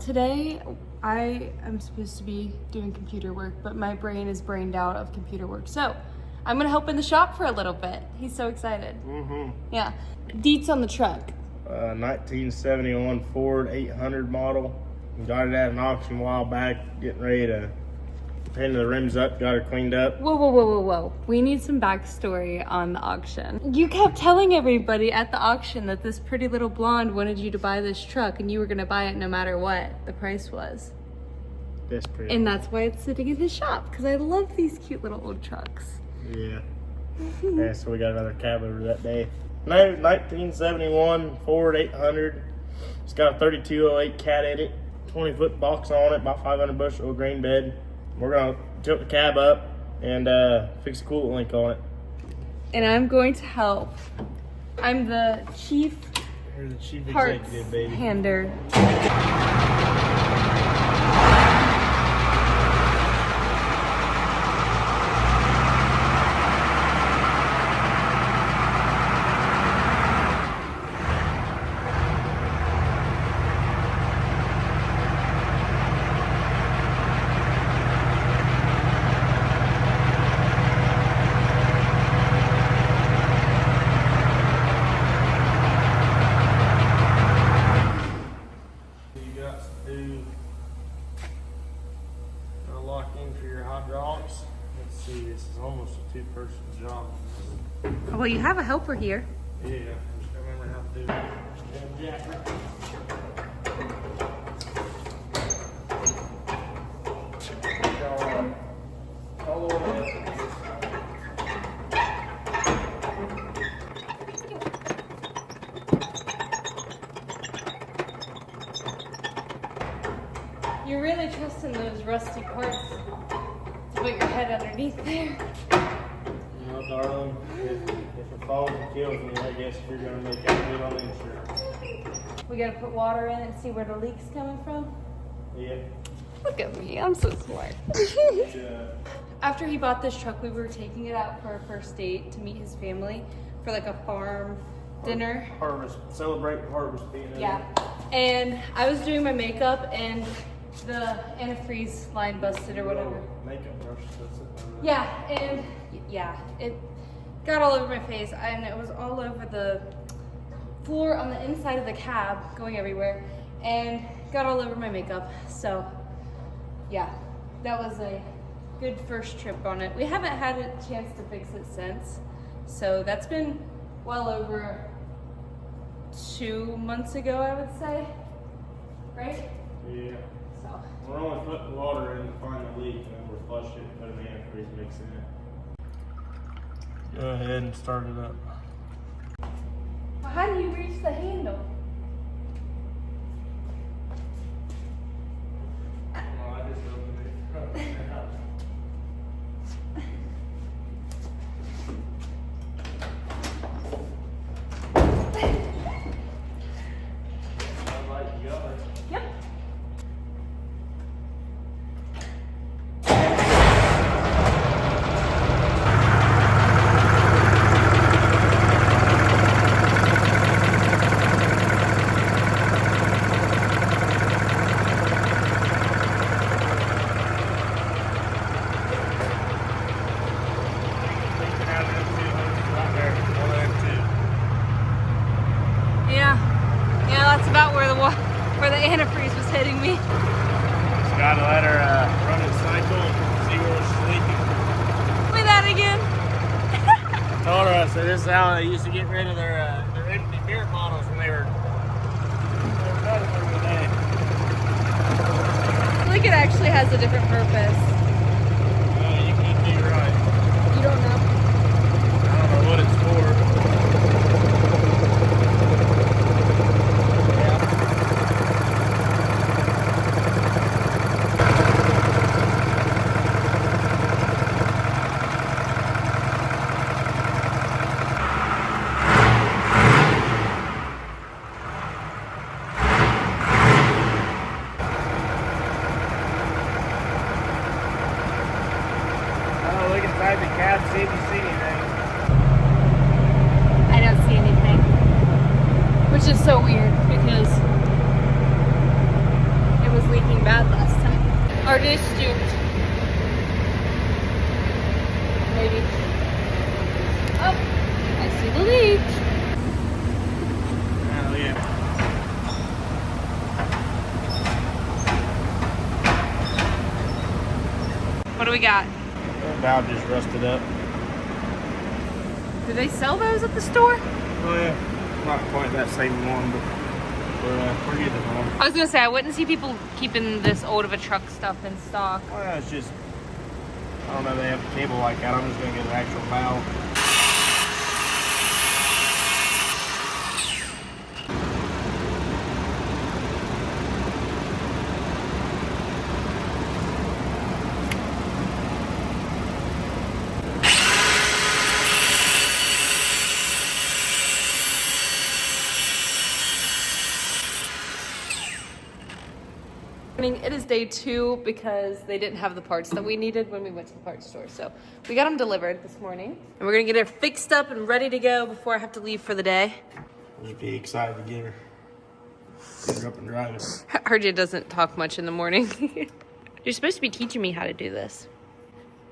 today I am supposed to be doing computer work, but my brain is brained out of computer work. So I'm gonna help in the shop for a little bit. He's so excited. Yeah. Deets on the truck. 1971 Ford 800 model. Got it at an auction a while back, getting ready to paint the rims up, got her cleaned up. Whoa. We need some backstory on the auction. You kept telling everybody at the auction that this pretty little blonde wanted you to buy this truck and you were gonna buy it no matter what the price was. This pretty. And that's why it's sitting in his shop, because I love these cute little old trucks. Yeah. Yeah, so we got another Cabover that day. 1971 Ford 800. It's got a 3208 cat in it, 20-foot box on it, about 500 bushel grain bed. We're gonna tilt the cab up and fix the coolant link on it. And I'm going to help. I'm the chief You're the chief parts executive, baby. hander. Lock in for your hydraulics. Let's see, this is almost a two-person job. Well, you have a helper here. Yeah, I just gotta remember how to do it. All the way up. You're really trusting those rusty parts to put your head underneath there. You know, darling, if it falls and kills me, I guess you're gonna make that good on insurance. We gotta put water in and see where the leak's coming from. Yeah. Look at me, I'm so smart. Yeah. After he bought this truck, we were taking it out for a first date to meet his family for like a farm dinner. Harvest, celebrate harvest being in. Yeah. And I was doing my makeup and the antifreeze line busted or whatever. Makeup brush, that's it. Yeah, and yeah, it got all over my face and it was all over the floor on the inside of the cab, going everywhere, and got all over my makeup. So yeah, that was a good first trip on it. We haven't had a chance to fix it since. So that's been well over 2 months ago, I would say, right? Yeah. So We're only putting water in to find the leak, and then we're flush it and put an antifreeze mix in it. Go ahead and start it up. well, how do you reach the handle? Well, I just opened it. Sounds like you got it. Yep. Yeah, that's about where the antifreeze was hitting me. Just gotta let her run its cycle and see where it's leaking. Say that again. Told her, I said, this is how they used to get rid of their empty beer bottles when they were done for the day. I feel like it actually has a different purpose. You could be right. You don't know? I don't know what it's for. anything bad last time. RJ stooped. Maybe. Oh, I see the leak. Oh yeah. What do we got? That valve just rusted up. Do they sell those at the store? Oh yeah. Not quite that same one, but we're getting one. I was gonna say, I wouldn't see people keeping this old of a truck stuff in stock. Oh yeah, it's just, I don't know, they have a cable like that. I'm just gonna get an actual valve. It is day 2 because they didn't have the parts that we needed when we went to the parts store. So we got them delivered this morning. And we're gonna get her fixed up and ready to go before I have to leave for the day. Just be excited to get her up and driving. RJ doesn't talk much in the morning. You're supposed to be teaching me how to do this.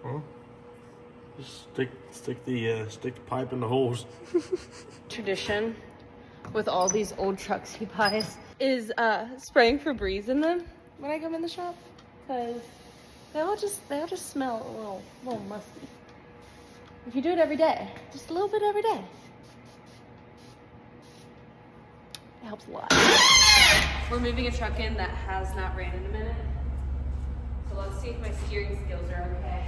Well, just stick the pipe in the holes. Tradition with all these old trucks he buys is spraying Febreze in them when I come in the shop, because they all just smell a little musty. If you do it every day, just a little bit every day, it helps a lot. We're moving a truck in that has not ran in a minute, so let's see if my steering skills are okay.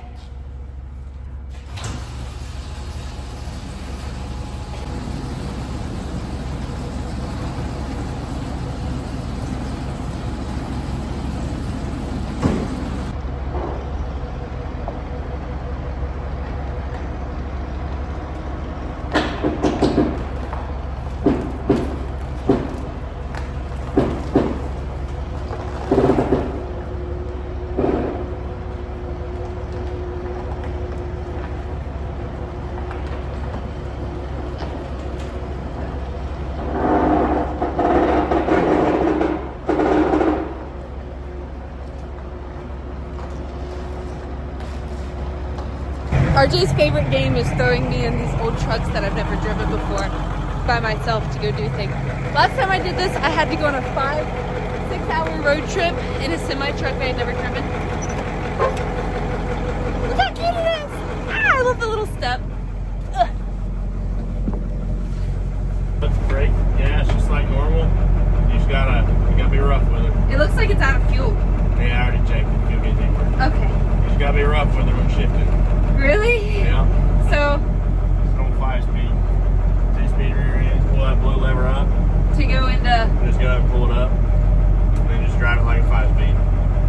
RJ's favorite game is throwing me in these old trucks that I've never driven before by myself to go do things. Last time I did this, I had to go on a 5-6 hour road trip in a semi truck I had never driven. Look how cute it is! Ah, I love the little step. Ugh. Let's brake. Yeah, it's just like normal. You gotta be rough with it. It looks like it's out of fuel. Yeah, I already checked it. Fuel gauge ain't working. Okay. You just gotta be rough with it when shifting. Really? Yeah. So, It's on 5-speed. 10-speed rear end. Pull that blue lever up. to go into, Just go ahead and pull it up. And then just drive it like a 5-speed.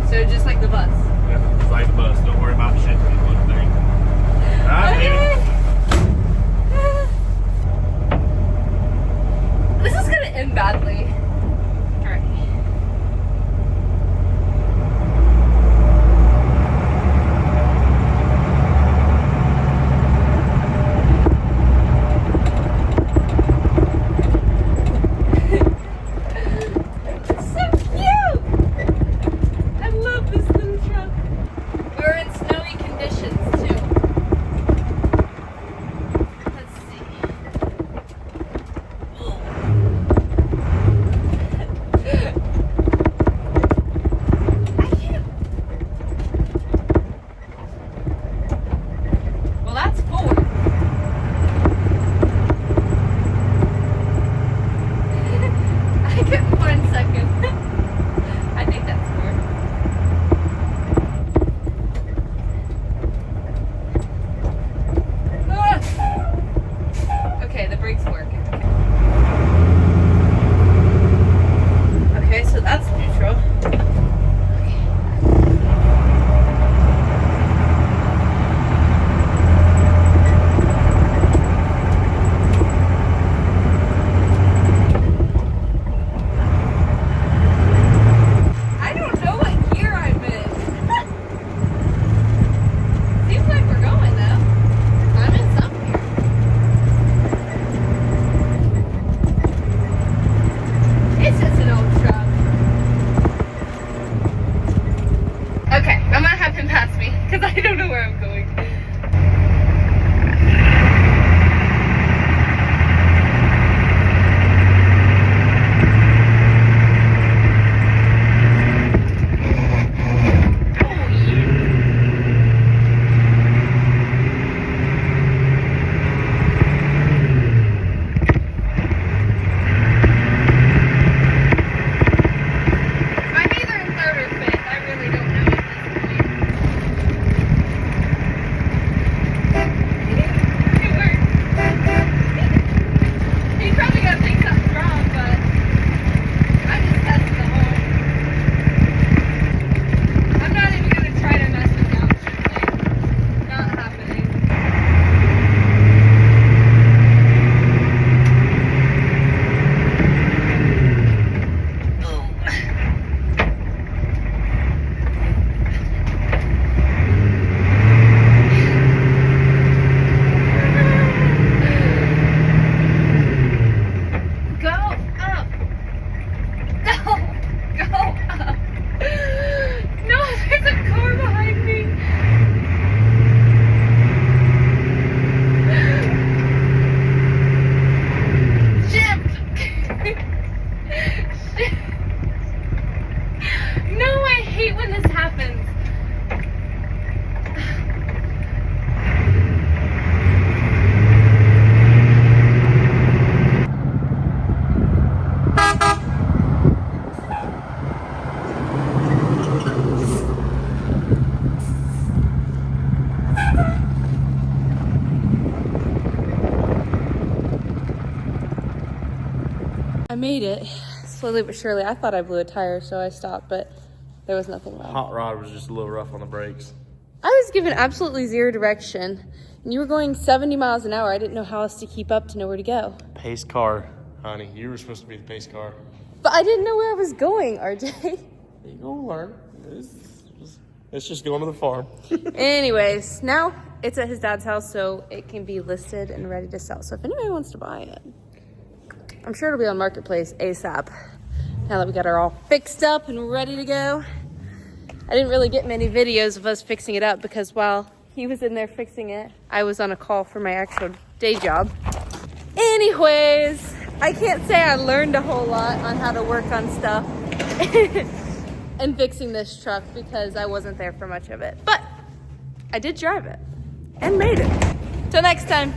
so just like the bus. Yeah, just like the bus. Don't worry about shifting this little thing. Alright, baby. This is gonna end badly. Alright. It's so cute! I love this little truck. We were in hate when this happens. I made it, slowly but surely. I thought I blew a tire, so I stopped, but there was nothing wrong. Hot rod was just a little rough on the brakes. I was given absolutely zero direction, and you were going 70 miles an hour. I didn't know how else to keep up to know where to go. Pace car, honey. You were supposed to be the pace car. But I didn't know where I was going, RJ. You gonna learn. It's just going to the farm. Anyways, now it's at his dad's house, so it can be listed and ready to sell. So if anybody wants to buy it, I'm sure it'll be on Marketplace ASAP. Now that we got her all fixed up and ready to go. I didn't really get many videos of us fixing it up because while he was in there fixing it, I was on a call for my actual day job. Anyways, I can't say I learned a whole lot on how to work on stuff and fixing this truck because I wasn't there for much of it. But I did drive it and made it. Till next time.